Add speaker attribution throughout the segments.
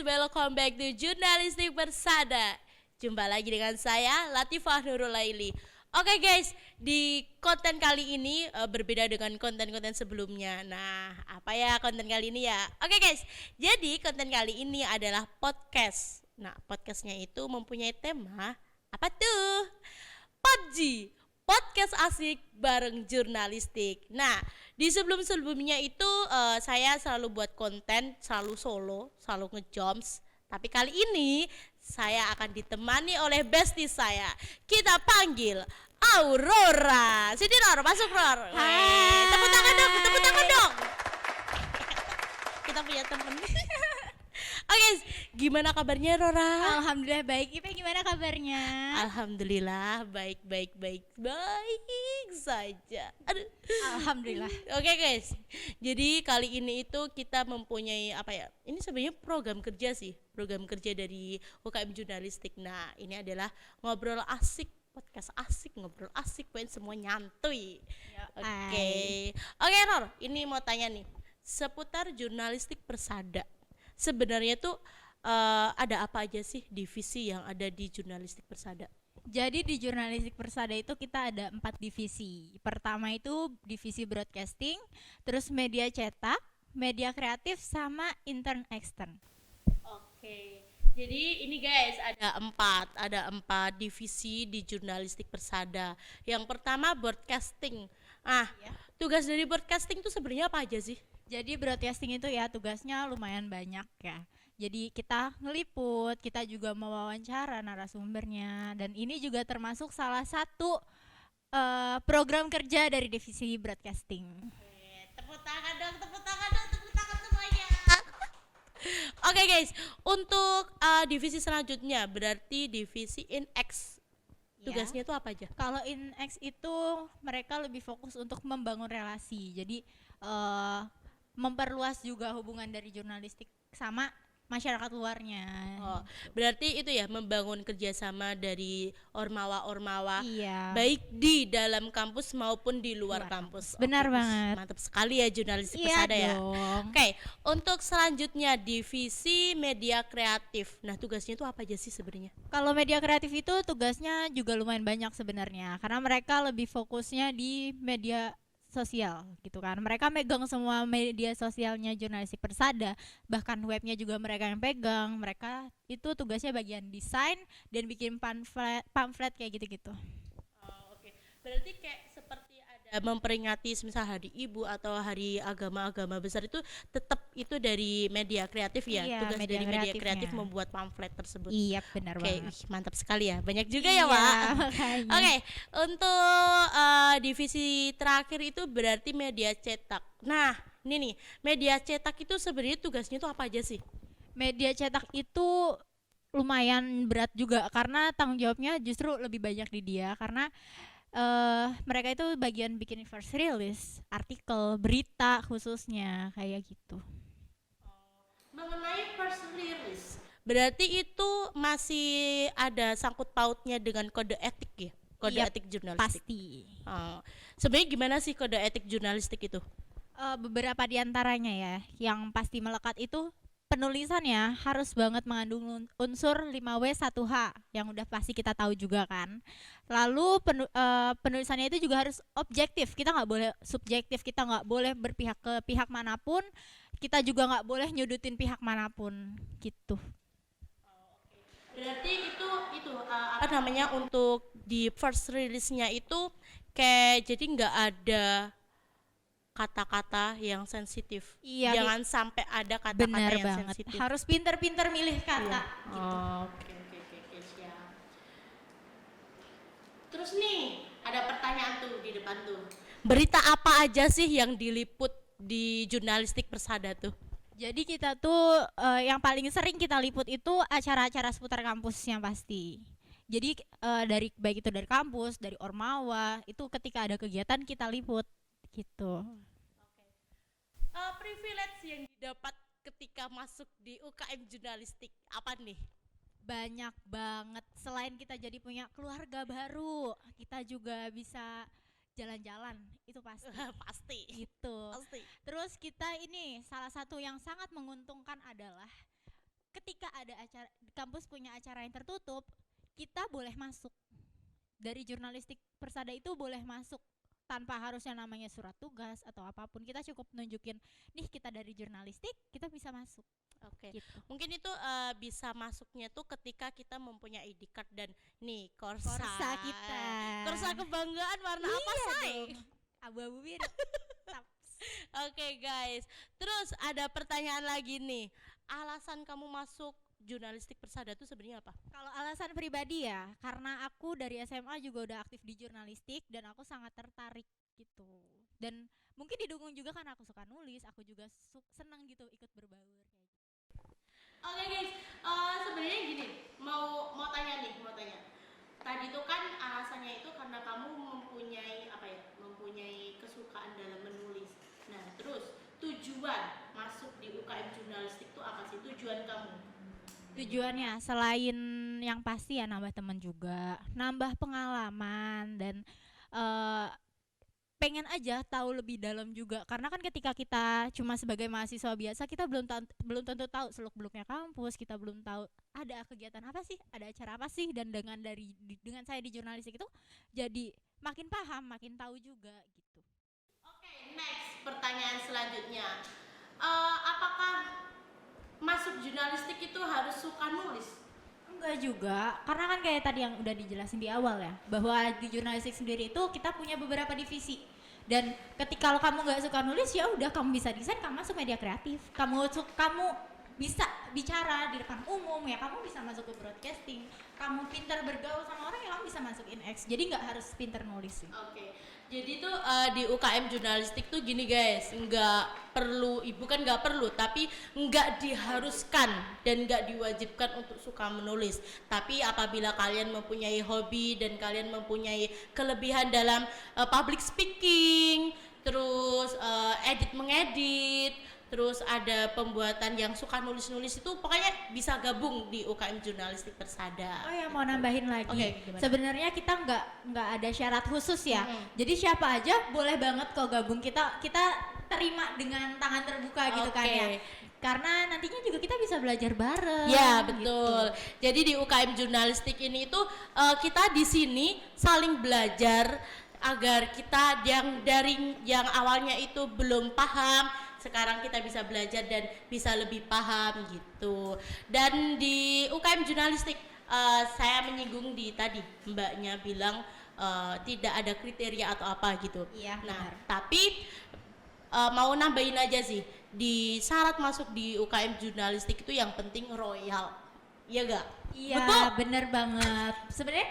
Speaker 1: welcome back to Jurnalistik Bersada. Jumpa lagi dengan saya Latifah Nurulaili. Oke guys, di konten kali ini berbeda dengan konten-konten sebelumnya. Nah, apa ya konten kali ini ya? Oke guys, jadi konten kali ini adalah podcast. Nah, podcastnya itu mempunyai tema apa tuh? PUBG, podcast asik bareng jurnalistik. Nah, di sebelum-sebelumnya itu saya selalu buat konten, selalu solo, selalu ngejoms. Tapi kali ini saya akan ditemani oleh bestie saya. Kita panggil Aurora. Sini Ror, masuk Ror.
Speaker 2: Hai.
Speaker 1: Tepuk tangan dong, tepuk tangan dong. Kita punya temen. Oke, gimana kabarnya Rora?
Speaker 2: Alhamdulillah baik. Ipe gimana kabarnya?
Speaker 1: Alhamdulillah baik saja. Aduh.
Speaker 2: Alhamdulillah.
Speaker 1: Oke guys, jadi kali ini itu kita mempunyai apa ya? Ini sebenarnya program kerja sih, program kerja dari UKM Jurnalistik. Nah, ini adalah ngobrol asik, podcast asik, ngobrol asik, poin semua nyantuy. Oke Ror, ini mau tanya nih seputar jurnalistik persada. Sebenarnya tuh ada apa aja sih divisi yang ada di jurnalistik persada?
Speaker 2: Jadi di jurnalistik persada itu kita ada 4 divisi. Pertama itu divisi broadcasting, terus media cetak, media kreatif, sama intern ekstern.
Speaker 1: Oke, jadi ini guys ada empat divisi di jurnalistik persada. Yang pertama broadcasting. Tugas dari broadcasting itu sebenarnya apa aja sih?
Speaker 2: Jadi broadcasting itu ya tugasnya lumayan banyak ya. Jadi kita ngeliput, kita juga mewawancara narasumbernya, dan ini juga termasuk salah satu program kerja dari divisi broadcasting.
Speaker 1: Tepuk tangan dong semuanya. Oke guys, untuk divisi selanjutnya berarti divisi INX. Tugasnya itu apa aja?
Speaker 2: Kalau INX itu mereka lebih fokus untuk membangun relasi. Jadi memperluas juga hubungan dari jurnalistik sama masyarakat luarnya.
Speaker 1: Oh, berarti itu ya membangun kerjasama dari ormawa-ormawa,
Speaker 2: Iya.
Speaker 1: baik di dalam kampus maupun di luar kampus.
Speaker 2: Benar
Speaker 1: Oke,
Speaker 2: banget.
Speaker 1: mantap sekali ya jurnalistik
Speaker 2: Iya
Speaker 1: persada ya.
Speaker 2: dong.
Speaker 1: Oke, untuk selanjutnya divisi media kreatif. Nah, tugasnya itu apa aja sih sebenarnya?
Speaker 2: Kalau media kreatif itu tugasnya juga lumayan banyak sebenarnya, karena mereka lebih fokusnya di media sosial gitu kan. Mereka megang semua media sosialnya jurnalistik persada, bahkan webnya juga mereka yang pegang. Mereka itu tugasnya bagian desain dan bikin pamflet kayak gitu-gitu.
Speaker 1: Oke. Berarti kayak seperti ada memperingati misal hari ibu atau hari agama-agama besar itu tetap itu dari media kreatif ya.
Speaker 2: Iya,
Speaker 1: Tugas
Speaker 2: media
Speaker 1: dari media kreatif
Speaker 2: kreatifnya.
Speaker 1: membuat pamflet tersebut.
Speaker 2: Iya, benar
Speaker 1: Oke,
Speaker 2: banget.
Speaker 1: wih, mantap sekali ya. Banyak juga
Speaker 2: Iya,
Speaker 1: ya, Pak.
Speaker 2: makanya.
Speaker 1: Oke, untuk divisi terakhir itu berarti media cetak. Nah, ini nih, media cetak itu sebenarnya tugasnya itu apa aja sih?
Speaker 2: Media cetak itu lumayan berat juga karena tanggung jawabnya justru lebih banyak di dia, karena mereka itu bagian bikin first release, artikel, berita khususnya kayak gitu.
Speaker 1: Mengenai first release, berarti itu masih ada sangkut pautnya dengan kode etik ya? Kode
Speaker 2: Iya,
Speaker 1: etik jurnalistik.
Speaker 2: Pasti.
Speaker 1: Sebenarnya gimana sih kode etik jurnalistik itu?
Speaker 2: Beberapa di antaranya ya, yang pasti melekat itu penulisannya harus banget mengandung unsur 5W1H yang udah pasti kita tahu juga kan. Lalu penulisannya itu juga harus objektif, kita nggak boleh subjektif, kita nggak boleh berpihak ke pihak manapun, kita juga nggak boleh nyudutin pihak manapun gitu.
Speaker 1: Berarti itu apa namanya untuk di first release-nya itu kayak jadi nggak ada kata-kata yang sensitif.
Speaker 2: Iya,
Speaker 1: Jangan sampai ada kata-kata
Speaker 2: benar
Speaker 1: yang
Speaker 2: banget.
Speaker 1: sensitif.
Speaker 2: Harus pinter-pinter milih kata gitu.
Speaker 1: Oke, siap. Terus nih, ada pertanyaan tuh di depan tuh. Berita apa aja sih yang diliput di jurnalistik persada tuh?
Speaker 2: Jadi kita tuh yang paling sering kita liput itu acara-acara seputar kampus yang pasti. Jadi dari baik itu dari kampus, dari ormawa, itu ketika ada kegiatan kita liput gitu.
Speaker 1: Privilege yang didapat ketika masuk di UKM jurnalistik apa nih?
Speaker 2: Banyak banget. Selain kita jadi punya keluarga baru, kita juga bisa jalan-jalan, itu pasti.
Speaker 1: Pasti.
Speaker 2: Gitu.
Speaker 1: Pasti.
Speaker 2: Terus kita ini salah satu yang sangat menguntungkan adalah ketika ada acara kampus punya acara yang tertutup, kita boleh masuk. Dari jurnalistik Persada itu boleh masuk tanpa harusnya namanya surat tugas atau apapun. Kita cukup nunjukin nih kita dari jurnalistik, kita bisa masuk.
Speaker 1: Oke.
Speaker 2: Gitu.
Speaker 1: Mungkin itu bisa masuknya tuh ketika kita mempunyai ID card dan nih Korsa.
Speaker 2: Korsa kita.
Speaker 1: Korsa kebanggaan warna apa,
Speaker 2: Iya
Speaker 1: say?
Speaker 2: dong. Abu-abu biru. Taps.
Speaker 1: Oke guys, terus ada pertanyaan lagi nih. Alasan kamu masuk jurnalistik Persada itu sebenarnya apa?
Speaker 2: Kalau alasan pribadi ya, karena aku dari SMA juga udah aktif di jurnalistik dan aku sangat tertarik gitu. Dan mungkin didukung juga karena aku suka nulis, aku juga senang gitu ikut berbaur kayak gitu.
Speaker 1: Oke guys, sebenarnya gini, mau tanya nih, mau tanya. Tadi tuh kan alasannya itu karena kamu mempunyai apa ya? Mempunyai kesukaan dalam menulis. Nah, terus tujuan masuk di UKM jurnalistik itu apa sih tujuan kamu?
Speaker 2: Tujuannya selain yang pasti ya nambah teman juga, nambah pengalaman dan eh, pengen aja tahu lebih dalam juga karena kan ketika kita cuma sebagai mahasiswa biasa kita belum tentu tahu seluk beluknya kampus, kita belum tahu ada kegiatan apa sih, ada acara apa sih, dan dengan saya di jurnalistik itu jadi makin paham, makin tahu juga gitu.
Speaker 1: Oke, next pertanyaan selanjutnya. Apakah masuk jurnalistik itu harus suka nulis?
Speaker 2: Enggak juga, karena kan kayak tadi yang udah dijelasin di awal ya, bahwa di jurnalistik sendiri itu kita punya beberapa divisi. Dan ketika kamu nggak suka nulis, ya udah kamu bisa desain, kamu masuk media kreatif. Kamu bisa bicara di depan umum, ya kamu bisa masuk ke broadcasting. Kamu pintar bergaul sama orang, ya kamu bisa masuk INX. Jadi nggak harus pintar nulis sih.
Speaker 1: Oke, jadi tuh di UKM jurnalistik tuh gini guys, nggak perlu, bukan nggak perlu, tapi nggak diharuskan dan nggak diwajibkan untuk suka menulis. Tapi apabila kalian mempunyai hobi dan kalian mempunyai kelebihan dalam public speaking, terus edit mengedit, terus ada pembuatan yang suka nulis-nulis, itu pokoknya bisa gabung di UKM jurnalistik Persada.
Speaker 2: Oh ya, mau nambahin lagi.
Speaker 1: Oke, gimana?
Speaker 2: Sebenarnya kita nggak ada syarat khusus ya. Jadi siapa aja boleh banget kok gabung, kita terima dengan tangan terbuka gitu kan ya. Karena nantinya juga kita bisa belajar bareng.
Speaker 1: Ya betul.
Speaker 2: Gitu.
Speaker 1: Jadi di UKM jurnalistik ini itu kita di sini saling belajar agar kita yang awalnya itu belum paham, sekarang kita bisa belajar dan bisa lebih paham gitu. Dan di UKM jurnalistik saya menyinggung di tadi mbaknya bilang tidak ada kriteria atau apa gitu.
Speaker 2: Iya,
Speaker 1: nah
Speaker 2: benar.
Speaker 1: tapi mau nambahin aja sih, di syarat masuk di UKM jurnalistik itu yang penting royal, iya gak?
Speaker 2: Iya,
Speaker 1: Betul?
Speaker 2: bener banget. Sebenarnya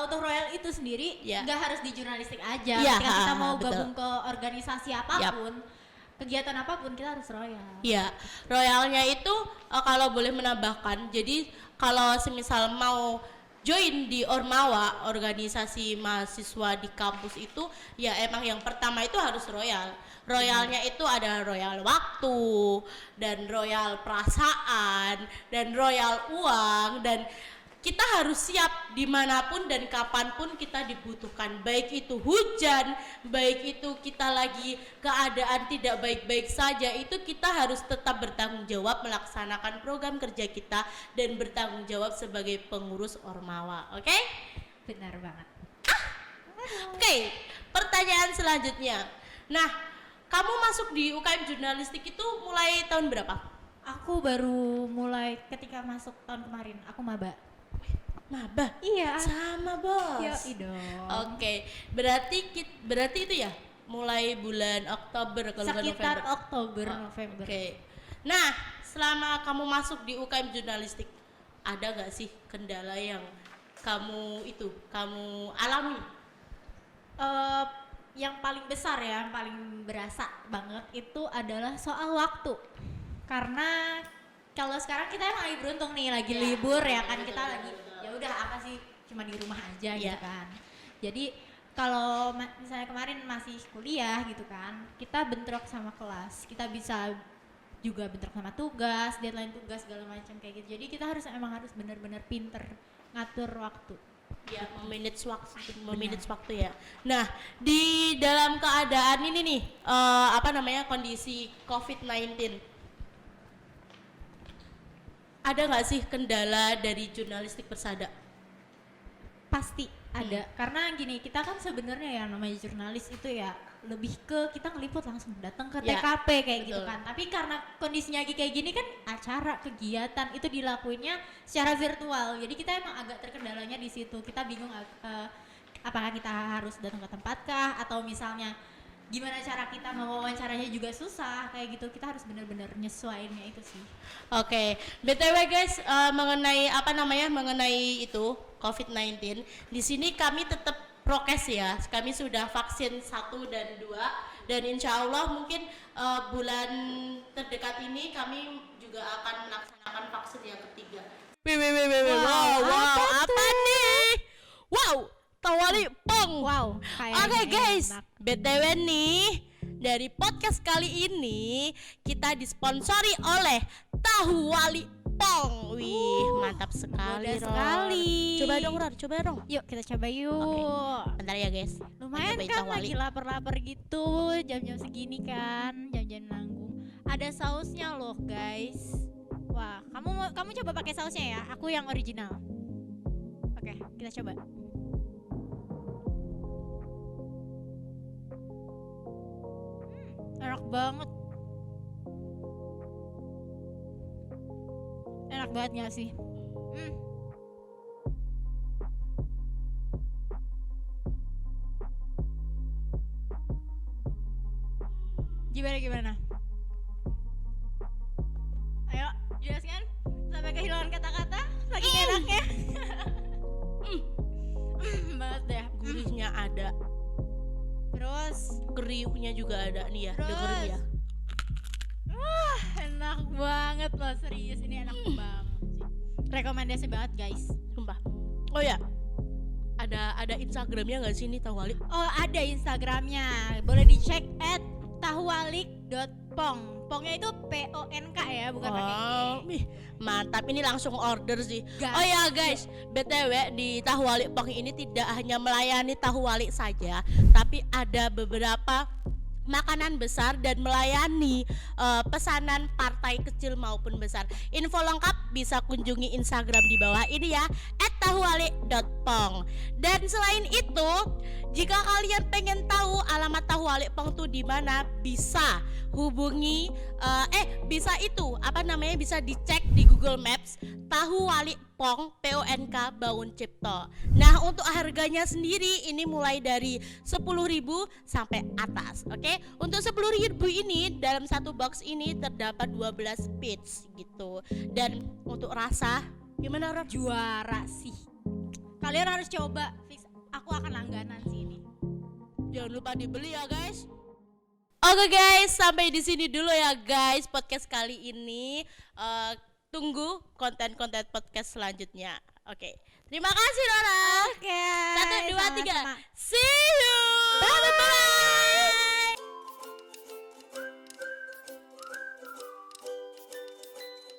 Speaker 2: untuk royal itu sendiri
Speaker 1: Ya.
Speaker 2: nggak harus di jurnalistik aja.
Speaker 1: Ya,
Speaker 2: Ketika kita mau
Speaker 1: betul.
Speaker 2: gabung ke organisasi apapun, kegiatan apapun kita harus royal.
Speaker 1: Iya, royalnya itu kalau boleh menambahkan, jadi kalau semisal mau join di Ormawa, organisasi mahasiswa di kampus itu, ya emang yang pertama itu harus royal. Royalnya itu ada royal waktu, dan royal perasaan, dan royal uang, dan kita harus siap dimanapun dan kapanpun kita dibutuhkan, baik itu hujan, baik itu kita lagi keadaan tidak baik-baik saja, itu kita harus tetap bertanggung jawab melaksanakan program kerja kita dan bertanggung jawab sebagai pengurus Ormawa. Oke?
Speaker 2: Benar banget.
Speaker 1: Oke, pertanyaan selanjutnya. Nah, kamu masuk di UKM jurnalistik itu mulai tahun berapa?
Speaker 2: Aku baru mulai ketika masuk tahun kemarin, aku maba.
Speaker 1: Maba?
Speaker 2: Iya.
Speaker 1: Sama bos.
Speaker 2: Yoi dong.
Speaker 1: Oke, berarti itu ya mulai bulan Oktober kalau nggak
Speaker 2: Sekitar
Speaker 1: November.
Speaker 2: Oktober,
Speaker 1: Oh,
Speaker 2: November.
Speaker 1: Oke. Nah, selama kamu masuk di UKM jurnalistik, ada gak sih kendala yang kamu alami?
Speaker 2: Yang paling besar ya, yang paling berasa banget itu adalah soal waktu. Karena kalau sekarang kita emang lagi beruntung nih, lagi
Speaker 1: Ya,
Speaker 2: libur ya kan,
Speaker 1: betul,
Speaker 2: kita
Speaker 1: betul,
Speaker 2: lagi
Speaker 1: betul.
Speaker 2: ya udah apa sih, cuma di rumah aja
Speaker 1: Ya.
Speaker 2: gitu kan. Jadi kalau misalnya kemarin masih kuliah gitu kan, kita bentrok sama kelas, kita bisa juga bentrok sama tugas, deadline tugas segala macam kayak gitu. Jadi kita emang harus benar-benar pinter ngatur waktu.
Speaker 1: Ya, memanage waktu ya. Nah, di dalam keadaan ini nih, kondisi COVID-19, ada nggak sih kendala dari jurnalistik Persada?
Speaker 2: Pasti ada, karena gini, kita kan sebenarnya yang namanya jurnalis itu ya lebih ke kita ngeliput langsung datang ke
Speaker 1: Ya,
Speaker 2: TKP kayak gitu
Speaker 1: betul.
Speaker 2: kan. Tapi karena kondisinya lagi kayak gini kan, acara kegiatan itu dilakuinnya secara virtual. Jadi kita emang agak terkendalanya di situ. Kita bingung apakah kita harus datang ke tempat kah, atau misalnya gimana cara kita mewawancaranya juga susah kayak gitu. Kita harus benar-benar nyesuaiinnya itu sih.
Speaker 1: Oke, BTW guys, mengenai itu COVID-19, di sini kami tetap prokes ya. Kami sudah vaksin 1 dan 2, dan insya Allah mungkin bulan terdekat ini kami juga akan melaksanakan vaksin yang ketiga. Wow, apa nih? Wow, Tawali Pong.
Speaker 2: Wow, kayaknya
Speaker 1: Oke guys,
Speaker 2: enak.
Speaker 1: BTW nih, dari podcast kali ini kita disponsori oleh Tahu Wali Pong. Wih, mantap sekali,
Speaker 2: mudah
Speaker 1: Ron.
Speaker 2: sekali.
Speaker 1: Coba dong, Ron, coba dong.
Speaker 2: Yuk kita coba yuk.
Speaker 1: Bentar ya guys.
Speaker 2: Lumayan
Speaker 1: Cobain
Speaker 2: kan
Speaker 1: Tahu Wali.
Speaker 2: lagi lapar-lapar gitu, jam-jam segini kan, jam-jam nanggung. Ada sausnya loh guys. Wah, kamu coba pakai sausnya ya. Aku yang original. Oke, kita coba. Enak banget. Enak banget gak sih? Gimana? Ayo, jelaskan sampai kehilangan kata-kata. Lagi enaknya. Banget deh.
Speaker 1: Gurihnya ada,
Speaker 2: Terus,
Speaker 1: kriuknya juga ada nih ya,
Speaker 2: Terus.
Speaker 1: dengerin ya.
Speaker 2: enak banget loh, serius ini enak banget sih. Rekomendasi banget guys.
Speaker 1: Sumpah. Oh ya, ada Instagramnya nggak sih nih Tahu Wali?
Speaker 2: Oh, ada Instagramnya, boleh dicek @tahuwalik.pong. Pongnya itu PONK ya, bukan pakai
Speaker 1: Oh,
Speaker 2: I.
Speaker 1: mantap, ini langsung order sih.
Speaker 2: Gas.
Speaker 1: Oh ya guys, BTW di Tahu Wali Pong ini tidak hanya melayani tahu wali saja, tapi ada beberapa makanan besar dan melayani pesanan partai kecil maupun besar. Info lengkap bisa kunjungi Instagram di bawah ini ya, @tahuwali.pong. Dan selain itu, jika kalian pengen tahu alamat Tahu Wali Pong tuh di mana, bisa hubungi bisa dicek di Google Maps Tahu Wali Pong PONK Bangun Cipto. Nah, untuk harganya sendiri ini mulai dari 10.000 sampai atas. Oke. Untuk 10.000 ini dalam satu box ini terdapat 12 piece gitu. Dan untuk rasa gimana, Ron?
Speaker 2: Juara sih. Kalian harus coba, fix. Aku akan langganan sih ini.
Speaker 1: Jangan lupa dibeli ya, guys. Oke guys, sampai di sini dulu ya guys podcast kali ini. Tunggu konten-konten podcast selanjutnya. Oke. Terima kasih Nora.
Speaker 2: Oke.
Speaker 1: 1, 2, 3.
Speaker 2: sama-sama.